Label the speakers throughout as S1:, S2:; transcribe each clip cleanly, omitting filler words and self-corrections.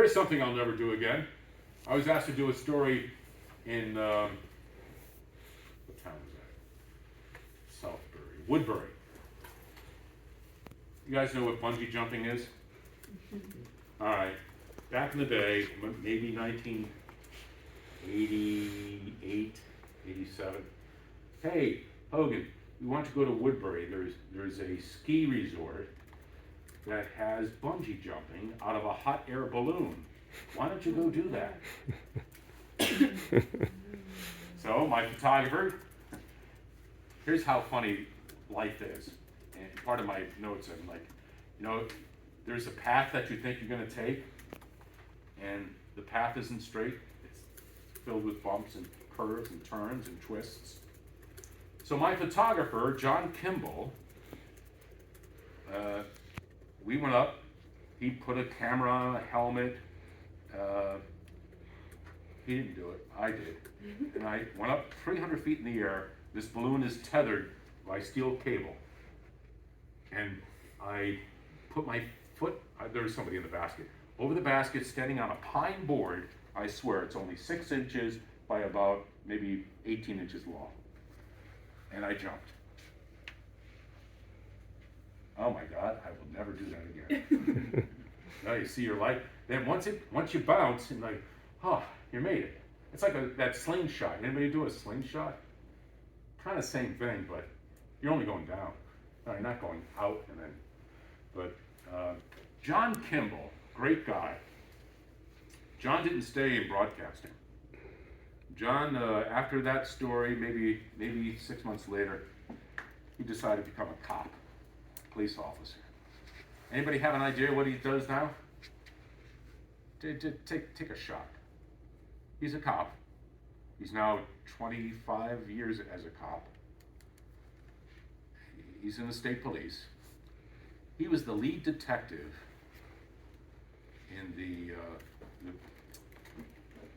S1: Here's something I'll never do again. I was asked to do a story in, what town was that? Southbury, Woodbury. You guys know what bungee jumping is? All right, back in the day, maybe 1988, 87. Hey, Hogan, we want to go to Woodbury. There's a ski resort that has bungee jumping out of a hot air balloon. Why don't you go do that? So my photographer, here's how funny life is. And part of my notes, I'm like, there's a path that you think you're gonna take, and the path isn't straight. It's filled with bumps and curves and turns and twists. So my photographer, John Kimball, we went up, he put a camera on, a helmet. He didn't do it, I did. And I went up 300 feet in the air. This balloon is tethered by steel cable. And I put my foot, there was somebody in the basket, over the basket, standing on a pine board. I swear it's only 6 inches by about maybe 18 inches long. And I jumped. Oh my God, I will never do that again. Now you see your life. Then once you bounce and like, you made it. It's like that slingshot. Anybody do a slingshot? Kind of same thing, but you're only going down. No, you're not going out and then. But John Kimball, great guy. John didn't stay in broadcasting. John, after that story, maybe 6 months later, he decided to become a cop, police officer. Anybody have an idea what he does now? Take a shot. He's a cop. He's now 25 years as a cop. He's in the state police. He was the lead detective in the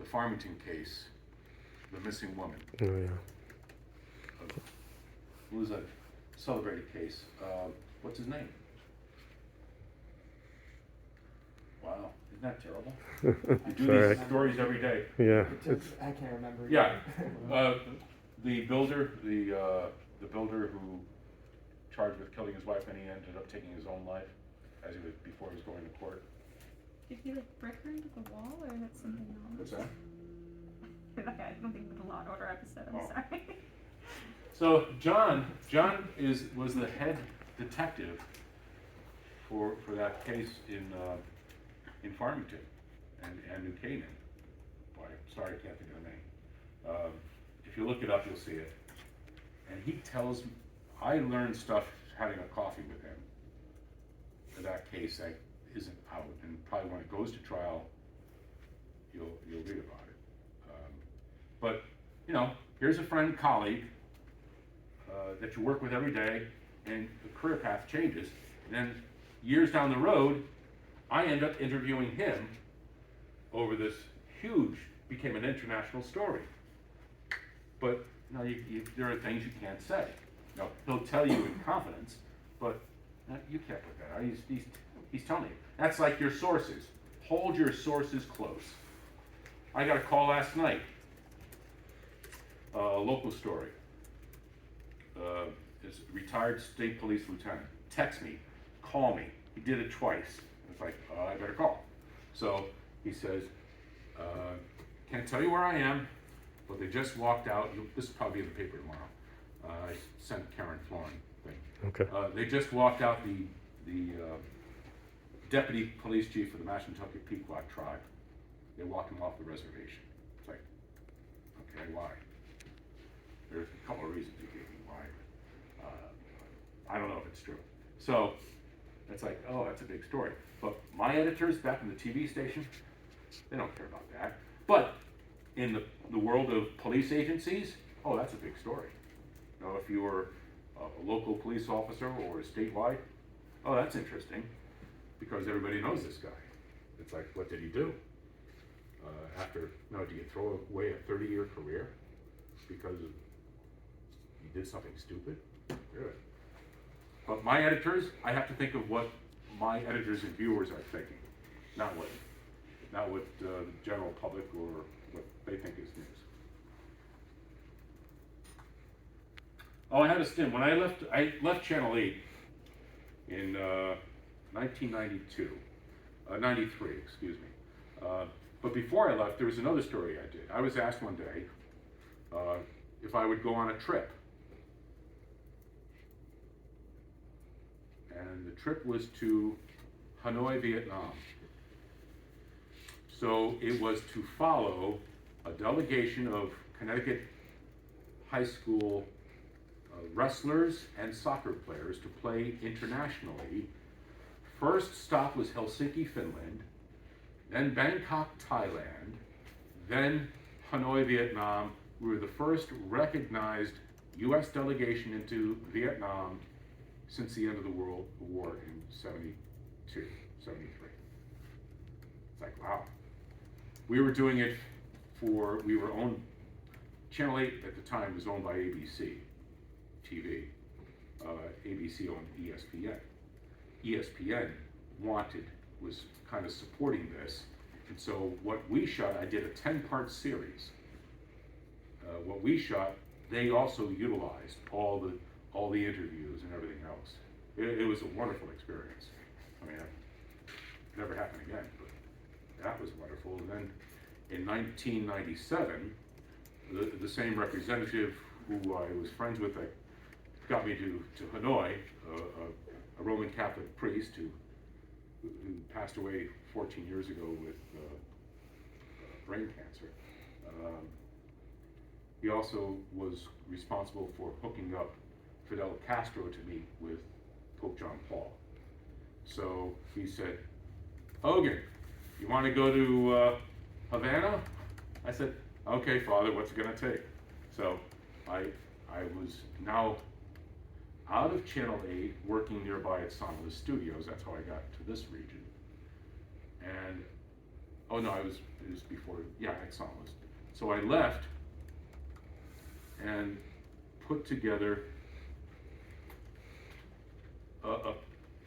S1: Farmington case, the missing woman.
S2: Oh yeah.
S1: It was a celebrated case. What's his name? Wow, isn't that terrible? You do these stories every day.
S2: Yeah.
S3: I can't remember.
S1: Yeah, the builder who charged with killing his wife, and he ended up taking his own life before he was going to court.
S4: Did he like break her into the wall, or is that something else?
S1: What's that?
S4: I don't think of the Law and Order episode. I'm sorry.
S1: So John was the head detective for that case in Farmington and New Canaan. Boy, sorry, I can't think of the name. If you look it up, you'll see it. And he tells me, I learned stuff having a coffee with him for that case that isn't out, and probably when it goes to trial, you'll read about it. But here's a friend, colleague that you work with every day, and the career path changes. And then years down the road, I end up interviewing him over this became an international story. But there are things you can't say. He'll tell you in confidence, but you can't put that out. He's telling you. That's like your sources. Hold your sources close. I got a call last night, a local story. This retired state police lieutenant text me, call me. He did it twice. It's like, I better call. So he says, can't tell you where I am, but they just walked out. This will probably be in the paper tomorrow. I sent Karen Florin thing.
S2: Okay.
S1: They just walked out the deputy police chief of the Mashantucket Pequot tribe. They walked him off the reservation. It's like, okay, why? There's a couple of reasons he gave me why. I don't know if it's true. So it's like, oh, that's a big story. But my editors back in the TV station, they don't care about that. But in the world of police agencies, oh, that's a big story. If you were a local police officer or a statewide, oh, that's interesting, because everybody knows this guy. It's like, what did he do? Do you throw away a 30-year career because you did something stupid? Good. But my editors, I have to think of what my editors and viewers are thinking, not not what the general public or what they think is news. Oh, I had a stint. When I left Channel 8 in 1992, 93, excuse me. But before I left, there was another story I did. I was asked one day if I would go on a trip. And the trip was to Hanoi, Vietnam. So it was to follow a delegation of Connecticut high school wrestlers and soccer players to play internationally. First stop was Helsinki, Finland, then Bangkok, Thailand, then Hanoi, Vietnam. We were the first recognized U.S. delegation into Vietnam since the end of the World War in 72, 73. It's like, wow. We were doing it Channel 8 at the time was owned by ABC TV. ABC owned ESPN. ESPN was kind of supporting this. And so what we shot, I did a 10-part series. What we shot, they also utilized all the interviews and everything else. It was a wonderful experience. I mean, it never happened again, but that was wonderful. And then in 1997, the same representative who I was friends with got me to Hanoi, a Roman Catholic priest who passed away 14 years ago with brain cancer. He also was responsible for hooking up Fidel Castro to meet with Pope John Paul. So he said, Hogan, you want to go to Havana? I said, okay, Father, what's it going to take? So I was now out of Channel 8, working nearby at Sonless Studios. That's how I got to this region. And, oh no, it was before, yeah, at Sonless. So I left and put together a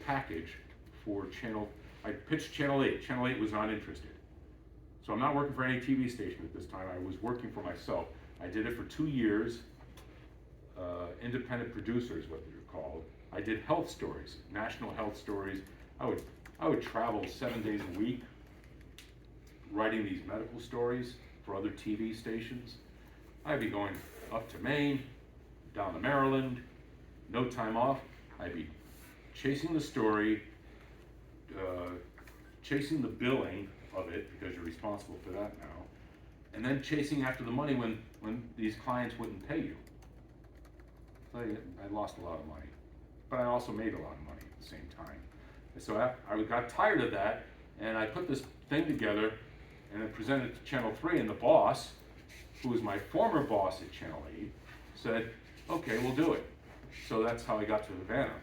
S1: package for I pitched Channel 8. Channel 8 was not interested. So I'm not working for any TV station at this time. I was working for myself. I did it for 2 years. Independent producer is what they're called. I did health stories, national health stories. I would travel 7 days a week, writing these medical stories for other TV stations. I'd be going up to Maine, down to Maryland, no time off. I'd be chasing the story, chasing the billing of it, because you're responsible for that now, and then chasing after the money when these clients wouldn't pay you. So I lost a lot of money, but I also made a lot of money at the same time. And so I got tired of that, and I put this thing together, and I presented it to Channel 3, and the boss, who was my former boss at Channel 8, said, okay, we'll do it. So that's how I got to Havana.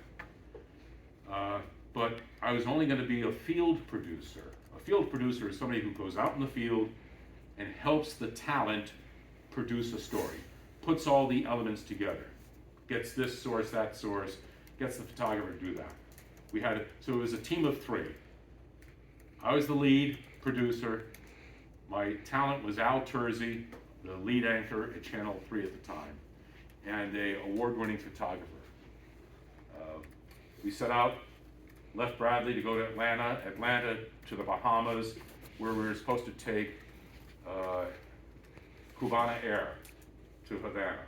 S1: But I was only going to be a field producer. A field producer is somebody who goes out in the field and helps the talent produce a story, puts all the elements together, gets this source, that source, gets the photographer to do that. So it was a team of 3. I was the lead producer. My talent was Al Terzi, the lead anchor at Channel 3 at the time, and an award-winning photographer. We set out, left Bradley to go to Atlanta to the Bahamas, where we were supposed to take Cubana Air to Havana.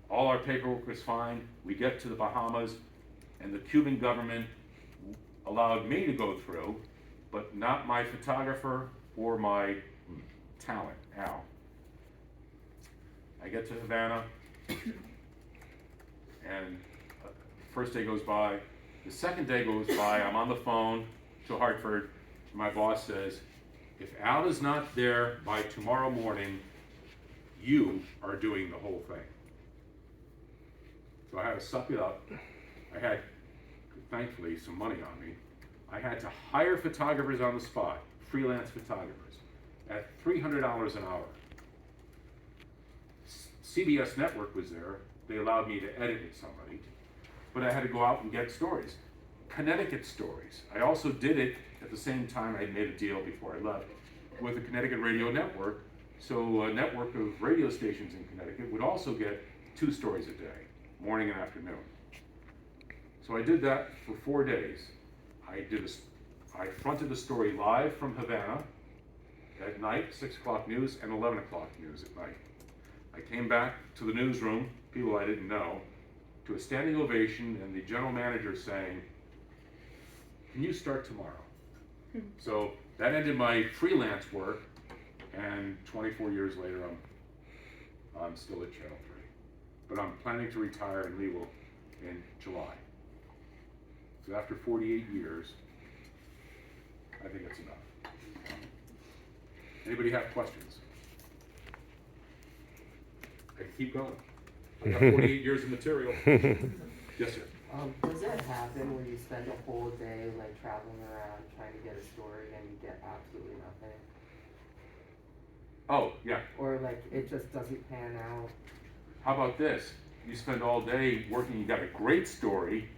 S1: All our paperwork was fine. We get to the Bahamas, and the Cuban government allowed me to go through, but not my photographer or my talent, Al. I get to Havana, and first day goes by. The second day goes by, I'm on the phone to Hartford, and my boss says, if Al is not there by tomorrow morning, you are doing the whole thing. So I had to suck it up. I had, thankfully, some money on me. I had to hire photographers on the spot, freelance photographers, at $300 an hour. CBS Network was there. They allowed me to edit with somebody, but I had to go out and get stories. Connecticut stories. I also did it at the same time. I made a deal before I left with the Connecticut Radio Network. So a network of radio stations in Connecticut would also get 2 stories a day, morning and afternoon. So I did that for 4 days. I fronted a story live from Havana at night, 6 o'clock news, and 11 o'clock news at night. I came back to the newsroom, people I didn't know, to a standing ovation, and the general manager saying, "Can you start tomorrow?" So that ended my freelance work, and 24 years later, I'm still at Channel 3. But I'm planning to retire and leave in July. So after 48 years, I think it's enough. Anybody have questions? I can keep going. I've got 48 years of material. Yes, sir.
S2: Does it happen where you spend a whole day like traveling around trying to get a story and you get absolutely nothing?
S1: Oh, yeah.
S2: Or like it just doesn't pan out?
S1: How about this? You spend all day working, you got a great story,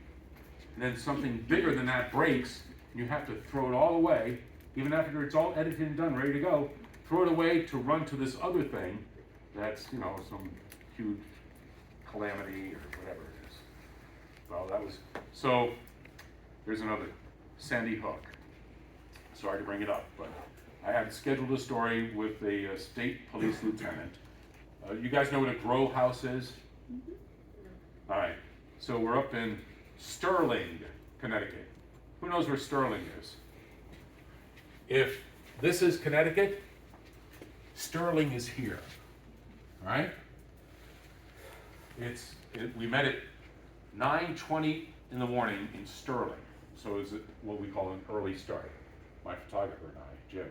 S1: and then something bigger than that breaks, and you have to throw it all away, even after it's all edited and done, ready to go, throw it away to run to this other thing that's, some huge calamity or whatever it is. Well, so there's another, Sandy Hook. Sorry to bring it up, but I had scheduled a story with a state police lieutenant. You guys know what a grow house is? All right, so we're up in Sterling, Connecticut. Who knows where Sterling is? If this is Connecticut, Sterling is here, all right? We met at 9:20 in the morning in Sterling, so it's what we call an early start. My photographer and I, Jim.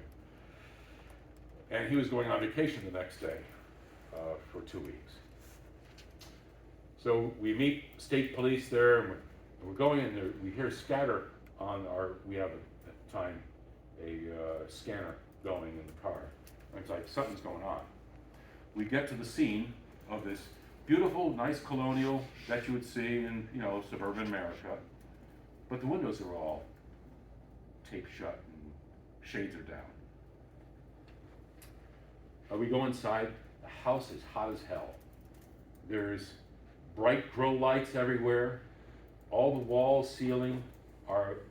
S1: And he was going on vacation the next day for 2 weeks. So we meet state police there, and we're going in there. We hear scatter on we have at the time a scanner going in the car. And it's like something's going on. We get to the scene of this beautiful, nice colonial that you would see in suburban America, but the windows are all taped shut and shades are down. We go inside. The house is hot as hell. There's bright grow lights everywhere. All the walls, ceiling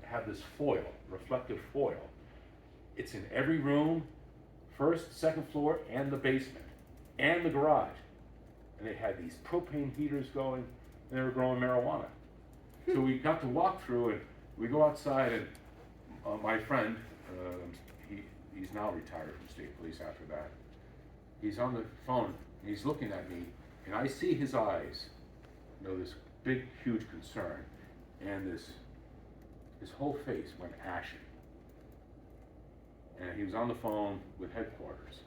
S1: have this foil, reflective foil. It's in every room, first, second floor, and the basement, and the garage. And they had these propane heaters going, and they were growing marijuana. So we got to walk through, and we go outside, and my friend, he's now retired from state police after that. He's on the phone, and he's looking at me, and I see his eyes, this big, huge concern, and his whole face went ashen. And he was on the phone with headquarters.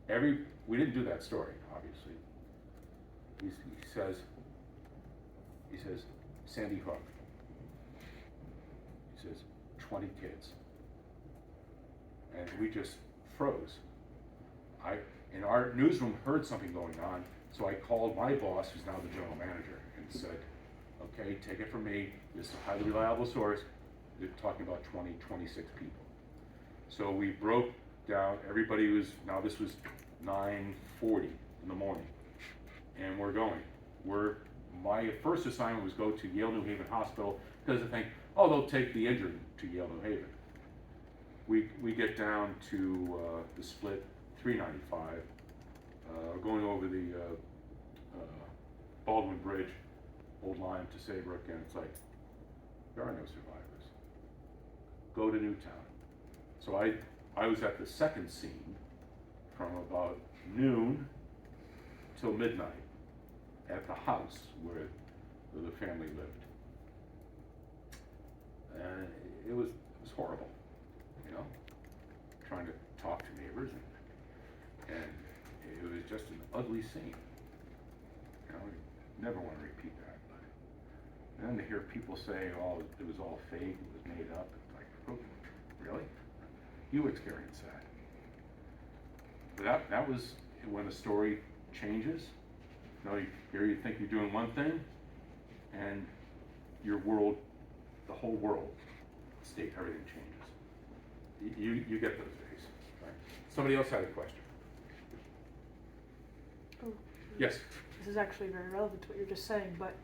S1: We didn't do that story, obviously. He says, Sandy Hook. He says, 20 kids. And we just froze. In our newsroom heard something going on, so I called my boss, who's now the general manager, and said, okay, take it from me, this is a highly reliable source, they're talking about 26 people. So we broke down, this was 9:40 in the morning, and we're going. My first assignment was go to Yale New Haven Hospital, because I think, they'll take the injured to Yale New Haven. We get down to the split 395, going over the Baldwin Bridge, Old Lyme to Saybrook, and it's like, there are no survivors. Go to Newtown. So I was at the second scene from about noon till midnight at the house where the family lived. And it was horrible, trying to talk to neighbors, and it was just an ugly scene. Never want to repeat that. But then to hear people say, it was all fake, it was made up, it's like, oh, really? You experienced that. But that was when the story changes. Here you think you're doing one thing, and your world the whole world, state, everything changes. You get those days, right? Somebody else had a question.
S3: Oh,
S1: Yes?
S3: this is actually very relevant to what you're just saying, but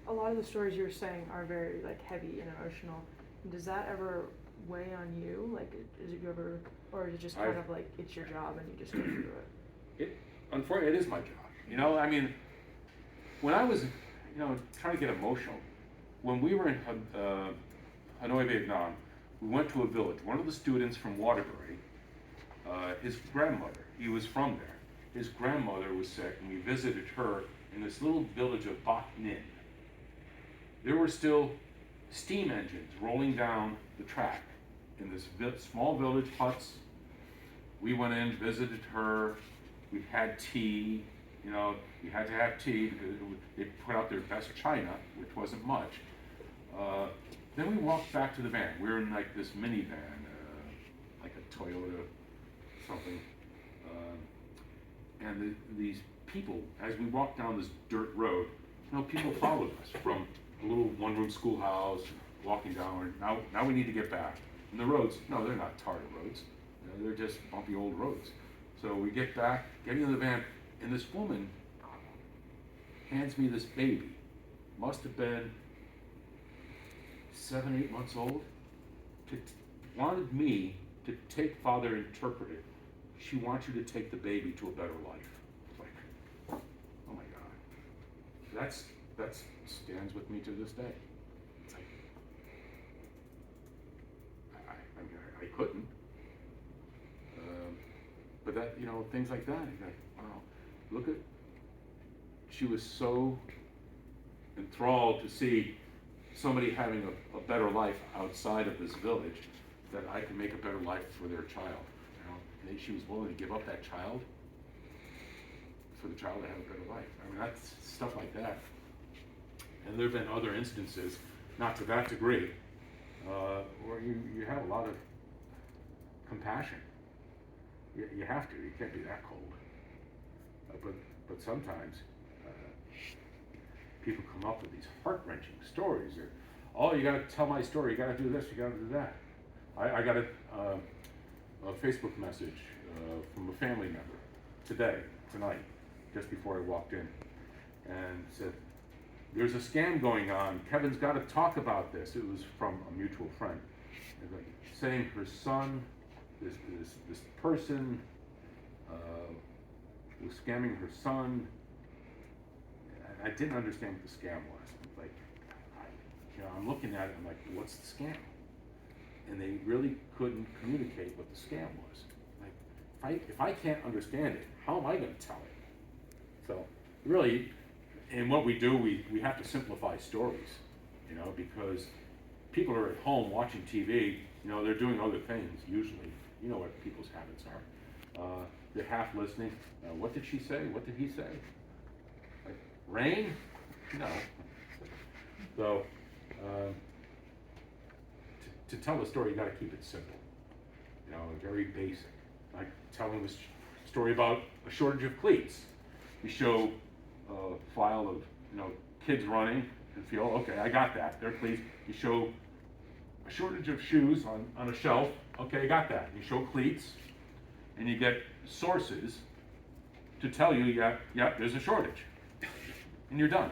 S3: a lot of the stories you're saying are very like heavy and emotional. Does that ever weigh on you? Like, is it you ever, or is it just kind of like it's your job and you just go through it?
S1: Unfortunately, it is my job. You know, I mean, when I was, trying to get emotional, when we were in Hanoi, Vietnam, we went to a village. One of the students from Waterbury, his grandmother, he was from there. His grandmother was sick, and we visited her in this little village of Bac Ninh. There were still steam engines rolling down the track in this small village, huts. We went in, visited her. We had tea. You had to have tea because they put out their best china, which wasn't much. Then we walked back to the van. We were in like this minivan, like a Toyota something. And these people, as we walked down this dirt road, people followed us from a little one-room schoolhouse, walking down. Now we need to get back. And the roads, no, they're not tarred roads. They're just bumpy old roads. So we get back, get in the van, and this woman hands me this baby. Must have been 7, 8 months old. Wanted me to take father interpreted. She wants you to take the baby to a better life. It's like, oh my God. That stands with me to this day. It's like, I couldn't. But that, things like that, you're like, wow, look at, she was so enthralled to see somebody having a better life outside of this village, that I can make a better life for their child. She was willing to give up that child for the child to have a better life. I mean, that's stuff like that. And there have been other instances, not to that degree, where you have a lot of compassion. You have to. You can't be that cold. But sometimes people come up with these heart-wrenching stories. You got to tell my story. You got to do this. You got to do that. I got a Facebook message from a family member tonight, just before I walked in, and said, "There's a scam going on. Kevin's got to talk about this." It was from a mutual friend, saying her son, this person was scamming her son. And I didn't understand what the scam was. Like, I'm looking at it. I'm like, "What's the scam?" And they really couldn't communicate what the scam was. Like, if I can't understand it, how am I going to tell it? So, really, in what we do, we have to simplify stories, because people are at home watching TV, they're doing other things, usually. You know what people's habits are. They're half listening. What did she say? What did he say? Like, rain? No. So, to tell a story, you got to keep it simple, very basic. Like telling this story about a shortage of cleats. You show a file of kids running and feel, okay, I got that. They're cleats. You show a shortage of shoes on a shelf. Okay, I got that. You show cleats, and you get sources to tell you, yeah, there's a shortage, and you're done.